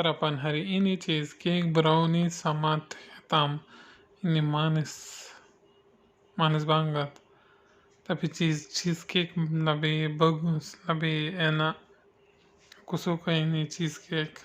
sarapan hari ini cheesecake, brownie, sama teh hitam. Ini manis, manis banget. Tapi cheesecake lebih bagus, lebih enak. Aku suka ini cheesecake.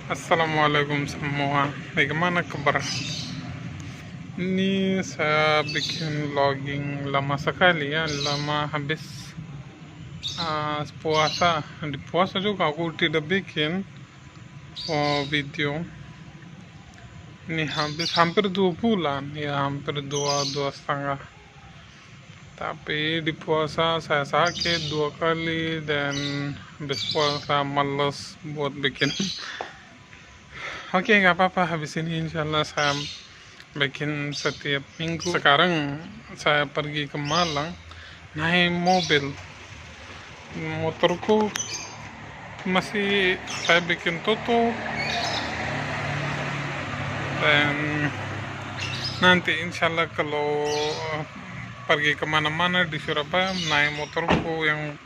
Assalamualaikum semua. Bagaimana kabar? Ini saya bikin vlogging lama sekali ya, lama habis puasa. Di puasa juga aku tidak bikin video. Ini hampir 2 bulan ya, hampir dua setengah. Tapi di puasa saya sakit 2 kali dan habis puasa males buat bikin. Oke, nggak apa-apa. Habis ini insyaallah saya bikin setiap minggu. Sekarang saya pergi ke Malang naik mobil. Motorku masih saya bikin tutup, dan nanti insyaallah kalau pergi kemana-mana di Surabaya naik motorku yang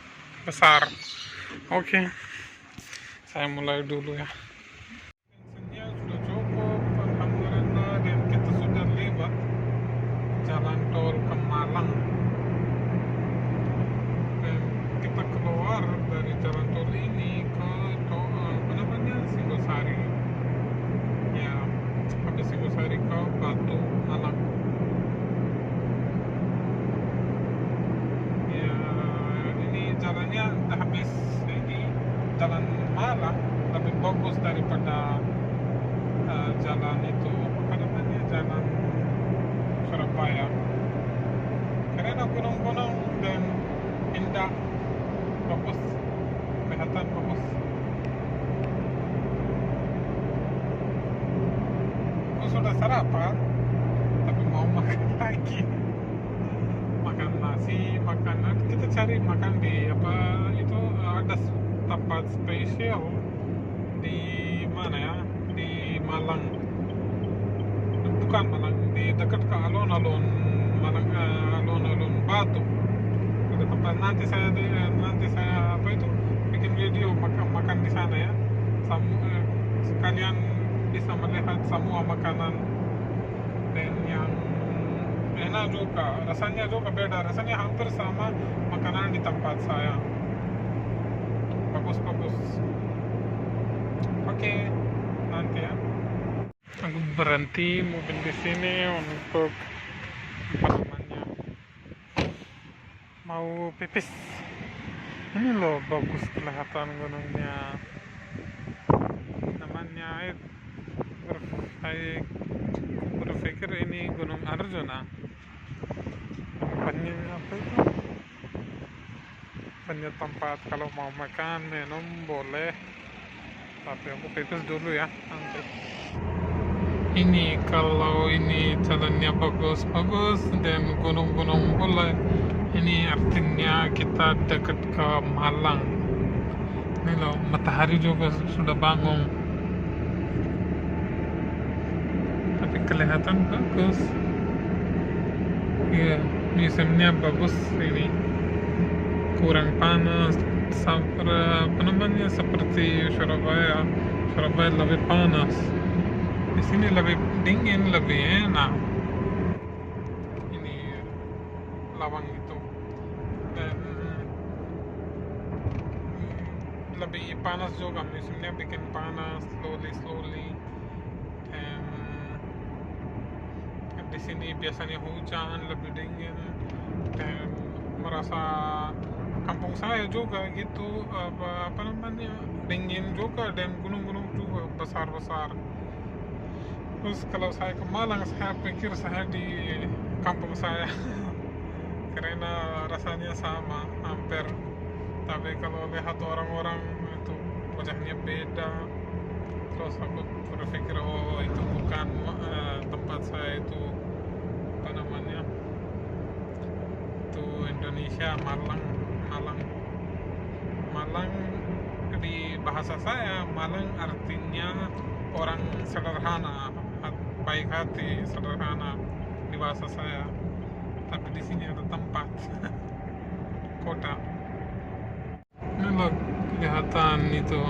besar. Oke, saya mulai dulu ya. Bensinnya sudah cukup, alhamdulillah, dan kita sudah lewat jalan tol ke Malang. Dan kita keluar dari jalan tol ini ke Singosari. Ya, habis Singosari ke Batu Malang. Ya, ini jalannya udah habis. Ini jalan Malang lebih bagus daripada jalan itu, apa namanya, jalan Surabaya, karena gunung-gunung dan indah, bagus, kelihatan bagus. Aku sudah sarapan tapi mau makan lagi, makan nasi, kita cari makan di apa itu, ada tempat spesial di mana ya, di Malang, bukan Malang, di dekat ke alun-alun Malang, alun-alun Batu. Ada tempat, nanti saya apa itu bikin video makan di sana ya. Sekalian bisa melihat semua makanan, dan yang enak juga, rasanya juga beda, rasanya hampir sama makanan di tempat saya. Bagus. Oke, nanti ya. Aku berhenti mobil di sini untuk apa namanya, mau pipis. Ini loh, bagus kelihatan gunungnya. Namanya saya berpikir ini Gunung Arjuna. Banyak apa itu? Banyak tempat kalau mau makan, minum boleh. Tapi aku pipis dulu ya nanti. Ini kalau ini jalannya bagus dan gunung-gunung boleh, ini artinya kita dekat ke Malang. Ini loh, matahari juga sudah bangun, tapi kelihatan bagus ya. Musimnya bagus ini, kurang panas apa namanya, seperti Surabaya lebih panas. Di sini lebih dingin, lebih enak. Ini lawang itu, dan lebih panas juga, musimnya bikin panas slowly. Dan di sini biasanya hujan, lebih dingin, dan merasa kampung saya juga gitu, apa namanya, dingin juga, dan gunung-gunung juga besar. Terus kalau saya ke Malang, saya pikir saya di kampung saya karena rasanya sama hampir. Tapi kalau lihat orang-orang itu wajahnya beda, terus aku berpikir, oh itu bukan tempat saya, itu apa namanya, itu Indonesia, Malang. Di bahasa saya, Malang artinya orang sederhana, baik hati, sederhana di bahasa saya. Tapi di sini ada tempat kota. Ini loh, kelihatan itu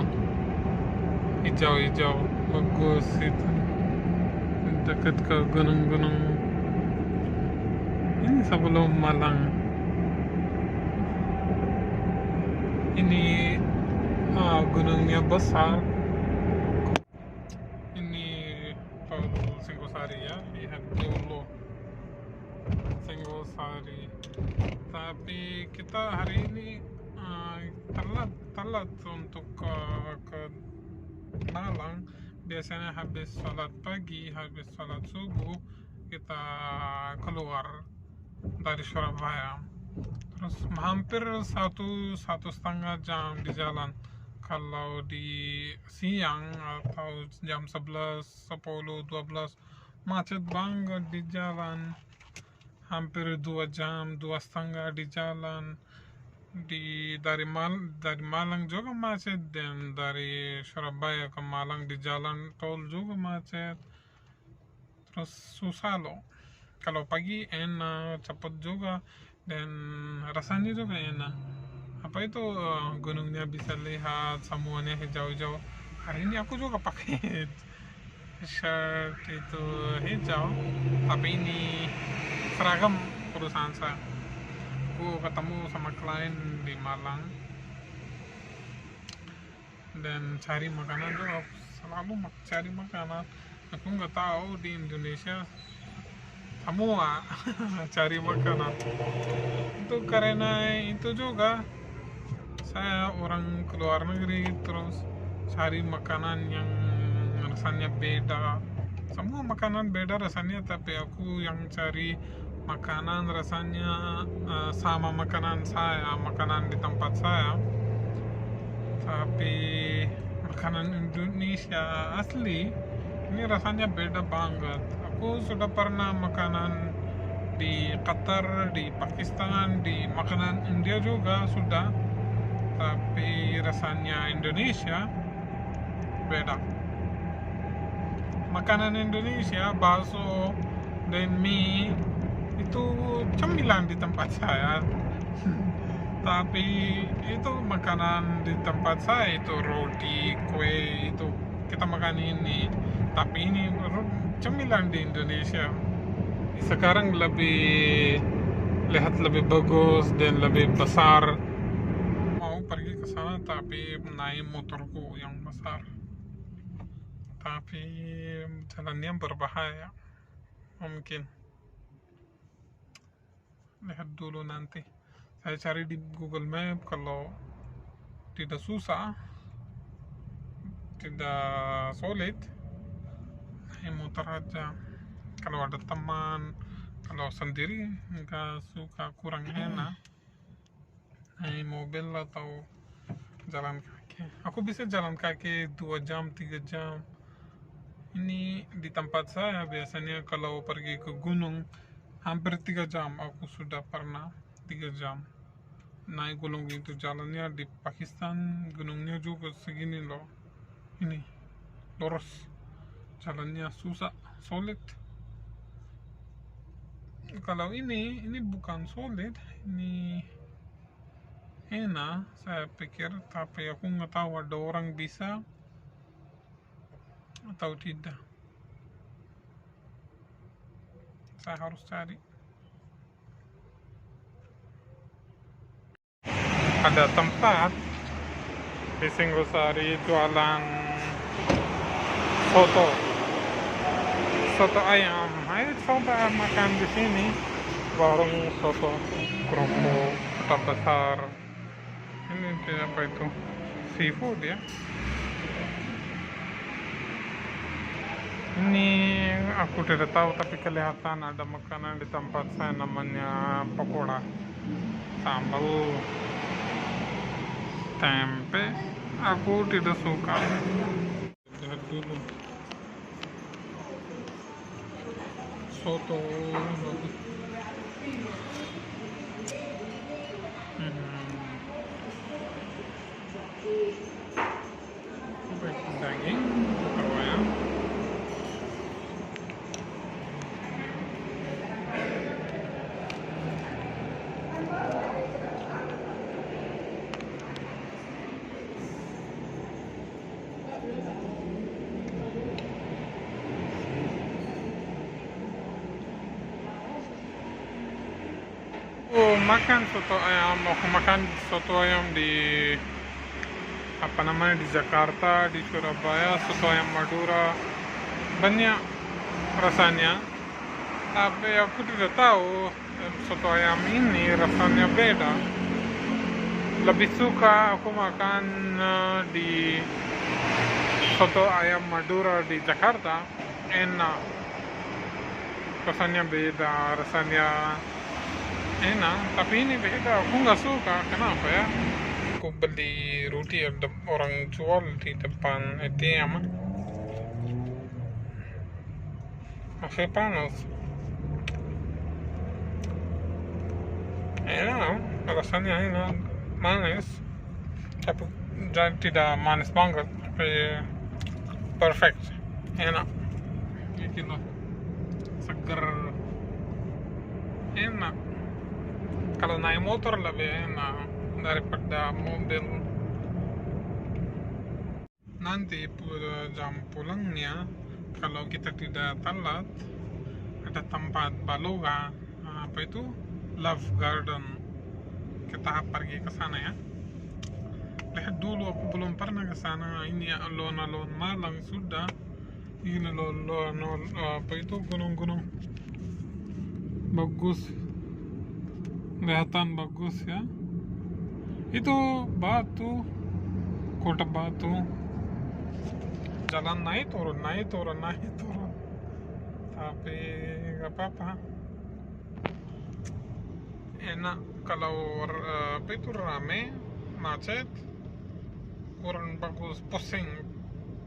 hijau-hijau bagus itu dekat ke gunung-gunung ini sebelum Malang. Ini gunungnya besar. Ini Tol Singgosari ya, lihat dulu Singgosari. Tapi kita hari ini telat untuk ke Malang. Biasanya habis sholat pagi, habis sholat subuh kita keluar dari Surabaya. Terus hampir satu setengah jam di jalan. Kalau di siang atau jam 11, 10, 12 macet banget di jalan. Hampir 2 jam, 2,5 di jalan. Dari Malang juga macet, dan dari Surabaya ke Malang di jalan tol juga macet. Terus susah loh. Kalau pagi enak, cepat juga, dan rasanya juga enak. Apa itu gunungnya bisa lihat semuanya hijau-hijau. Hari ini aku juga pakai shirt itu hijau, tapi ini seragam perusahaan saya. Aku ketemu sama klien di Malang dan cari makanan juga, selalu cari makanan. Aku nggak tahu di Indonesia semua cari makanan. Itu karena itu juga saya orang keluar negeri, terus cari makanan yang rasanya beda. Semua makanan beda rasanya, tapi aku yang cari makanan rasanya sama makanan saya, makanan di tempat saya, tapi makanan Indonesia asli ini rasanya beda banget. Aku sudah pernah makanan di Qatar, di Pakistan, di makanan India juga sudah, tapi rasanya Indonesia beda. Makanan Indonesia, bakso dan mie itu cemilan di tempat saya. Tapi itu makanan di tempat saya itu roti, kue, itu kita makan ini. Tapi ini cemilan di Indonesia. Sekarang lebih bagus dan lebih besar. Mau pergi ke sana tapi naik motorku yang besar. Tapi jalannya berbahaya. Mungkin lihat dulu nanti. Saya cari di Google Map, kalau tidak susah, tidak sulit, naik motor aja. Kalau ada teman, kalau sendiri nggak suka, kurang enak, naik mobil atau jalan kaki. Aku bisa jalan kaki 2 jam, 3 jam. Ini di tempat saya biasanya kalau pergi ke gunung hampir 3 jam. Aku sudah pernah 3 jam naik gunung itu. Jalannya di Pakistan gunungnya juga segini loh, ini lurus, jalannya susah, sulit. Kalau ini bukan sulit, ini enak saya pikir, tapi aku nggak tahu ada orang bisa atau tidak. Saya harus cari. Ada tempat di Singgosari jualan soto ayam. Ayo coba makan di sini, warung soto kerupuk kota besar. Ini apa itu, seafood ya. Ini aku tidak tahu, tapi kelihatan ada makanan di tempat saya namanya pakoda, sambal, tempe. Aku tidak suka. Lihat dulu soto bagus. Daging atau ayam. makan soto ayam, mau makan soto ayam di apa namanya di Jakarta, di Surabaya, soto ayam Madura banyak rasanya. Tapi aku tidak tahu soto ayam ini rasanya beda. Lebih suka aku makan di soto ayam Madura di Jakarta, enak. Rasanya beda, rasanya enak. Tapi ini beda, aku nggak suka. Kenapa ya? Aku beli roti ada orang jual di depan ATM. Masih panas. Enak, rasanya enak, manis. Tapi tidak manis banget, tapi perfect, enak. Gitu loh, seger, enak. Kalau naik motor lebih enak daripada mobil. Nanti jam pulangnya, kalau kita tidak telat, ada tempat Baloga, apa itu, Love Garden. Kita pergi ke sana ya. Lihat dulu, aku belum pernah ke sana. Ini alon-alon Malang sudah. Ini apa itu, gunung-gunung bagus, kelihatan bagus ya. Itu Batu, Kota Batu. Jalan naik turun, naik turun, naik turun. Tapi nggak apa-apa. Enak kalau apa itu rame, macet, kurang bagus, pusing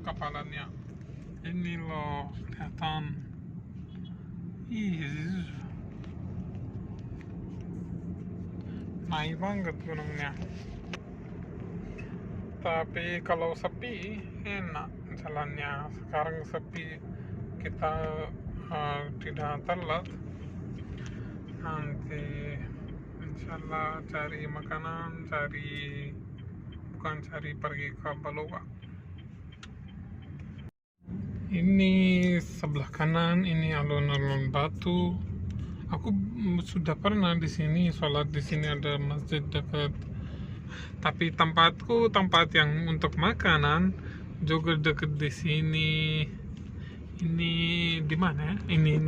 kepalanya. Ini loh, kelihatan. Naik banget gunungnya. Tapi kalau sepi enak jalannya. Sekarang sepi, kita tidak telat. Nanti insyaallah cari makanan, bukan cari pergi ke Baloga. Ini sebelah kanan, ini alun-alun Batu. Aku sudah pernah di sini sholat, di sini ada masjid dekat. Tapi tempatku tempat yang untuk makanan juga dekat di sini. Ini di mana ya? Ini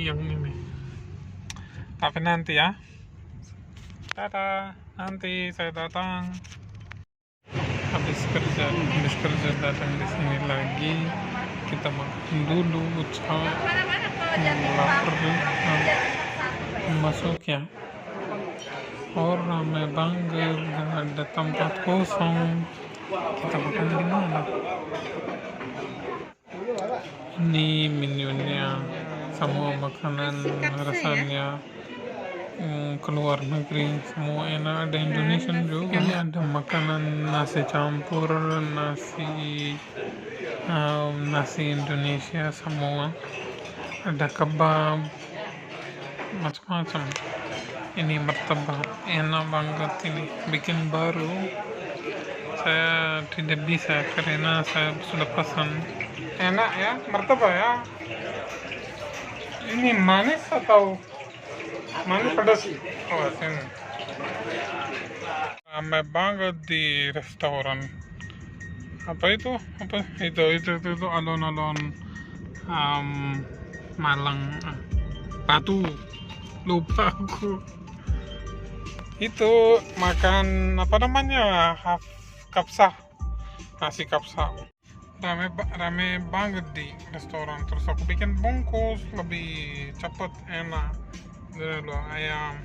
yang ini. Tapi nanti ya. Dadah, nanti saya datang. Habis kerja datang di sini lagi. Kita makan dulu, lapar, masuk ya. Oh, ramai banget, gak ada tempat kosong. Kita makan di mana? Ini menunya, semua makanan rasanya keluar negeri, semua enak. Ada Indonesian juga. Ini ada makanan nasi campur, nasi Indonesia semua. Ada kebab, macam-macam. Ini martabak, enak banget ini. Bikin baru. Saya tidak bisa karena saya sudah pesan. Enak ya, martabak ya. Ini manis atau manis pedas? Oh, sini. Ramai banget di restoran. Apa itu? Itu alon-alon Malang, Batu. Lupa aku. Itu makan apa namanya, kapsah, nasi kapsah. Rame banget di restoran. Terus aku bikin bungkus lebih cepet, enak. Loh, ayam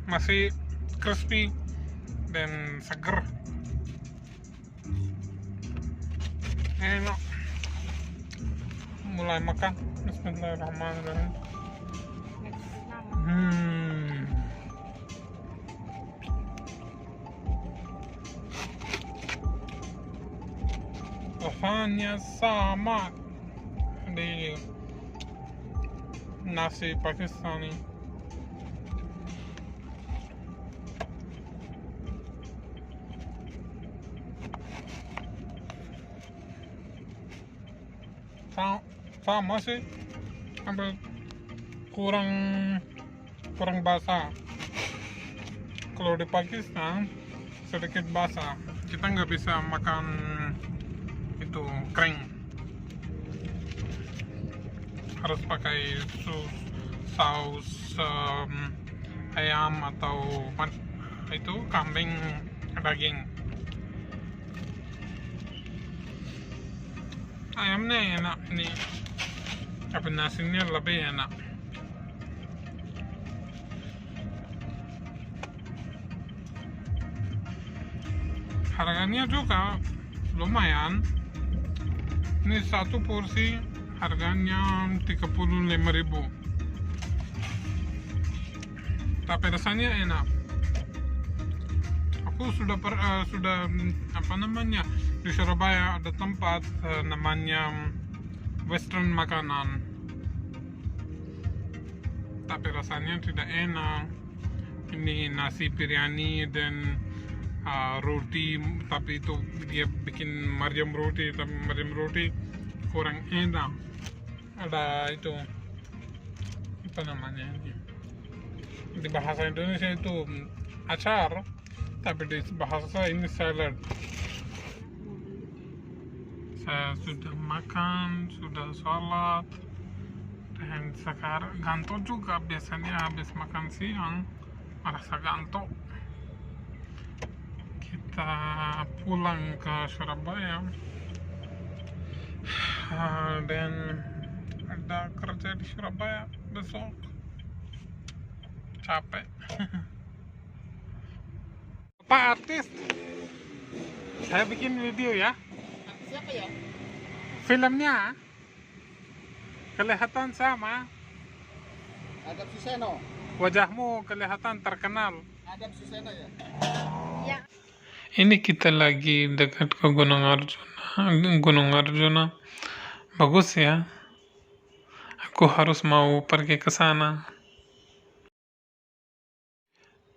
masih crispy dan seger, enak. Mulai makan. Bismillahirrahmanirrahim. Rasanya sama di nasi Pakistani. Sama sih. apa kurang kurang basah. Kalau di Pakistan sedikit basah, kita nggak bisa makan itu kering, harus pakai saus ayam atau itu kambing daging. Ayamnya enak ini, tapi nasinya lebih enak. Harganya juga lumayan. Ini satu porsi harganya 35.000, tapi rasanya enak. Aku sudah apa namanya, di Surabaya ada tempat namanya Western makanan, tapi rasanya tidak enak. Ini nasi biryani dan roti, tapi itu dia bikin meriam roti, tapi meriam roti kurang enak. Ada itu apa namanya ini, di bahasa Indonesia itu acar, tapi di bahasa ini salad. Saya sudah makan, sudah sholat, dan sekarang gantuk juga. Biasanya habis makan siang merasa gantuk. Kita pulang ke Surabaya dan ada kerja di Surabaya besok. Capek. Pak artis, saya bikin video ya. Siapa ya? Filmnya kelihatan sama. Adam Suseno. Wajahmu kelihatan terkenal. Adam Suseno ya? Ya. Ini kita lagi dekat ke Gunung Arjuna. Gunung Arjuna bagus ya. Aku harus mau pergi ke sana.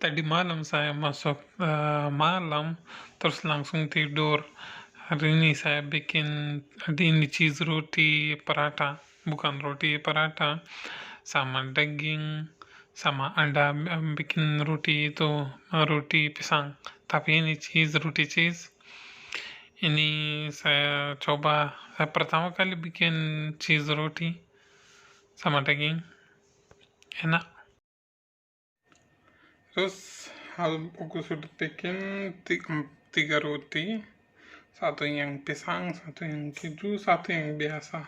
Tadi malam saya masuk malam, terus langsung tidur. Hari ini saya bikin ini cheese roti paratha, bukan roti paratha, sama daging, sama ada bikin roti itu roti pisang, tapi ini roti cheese. Ini saya coba, saya pertama kali bikin cheese roti sama daging, enak. Terus aku sudah bikin tiga roti, satu yang pisang, satu yang keju, satu yang biasa.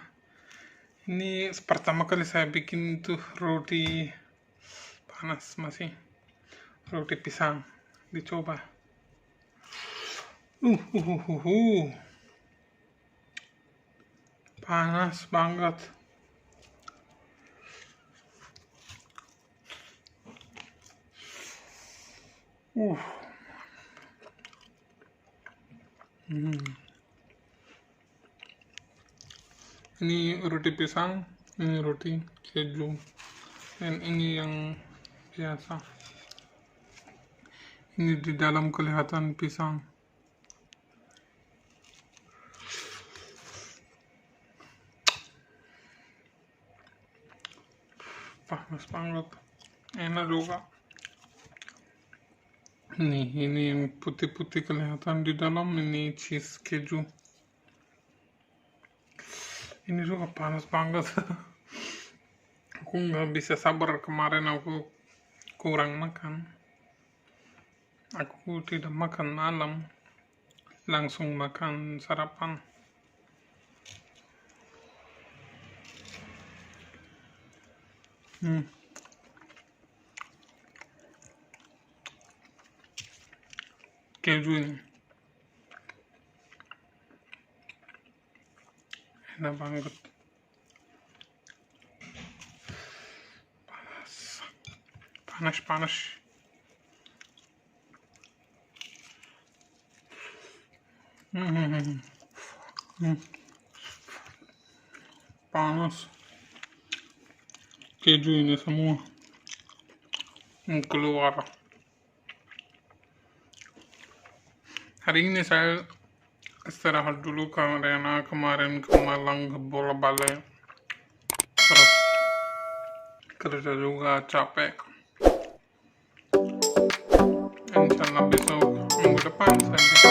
Ini pertama kali saya bikin tuh roti panas, masih roti pisang, dicoba. Panas banget. Ini roti pisang, ini roti keju, dan ini yang biasa. Ini di dalam kelihatan pisang. Panas banget, enak juga. Ini yang putih-putih kelihatan di dalam, ini cheese keju. Ini juga panas banget. Aku nggak bisa sabar, kemarin aku kurang makan. Aku tidak makan malam, langsung makan sarapan. Keju ini enak banget. Panas. Panas. Keju ini semua keluar. Hari ini saya istirahat dulu karena kemarin ke Malang ke bola balik, terus kerja juga capek. Insya Allah besok minggu depan saya bisa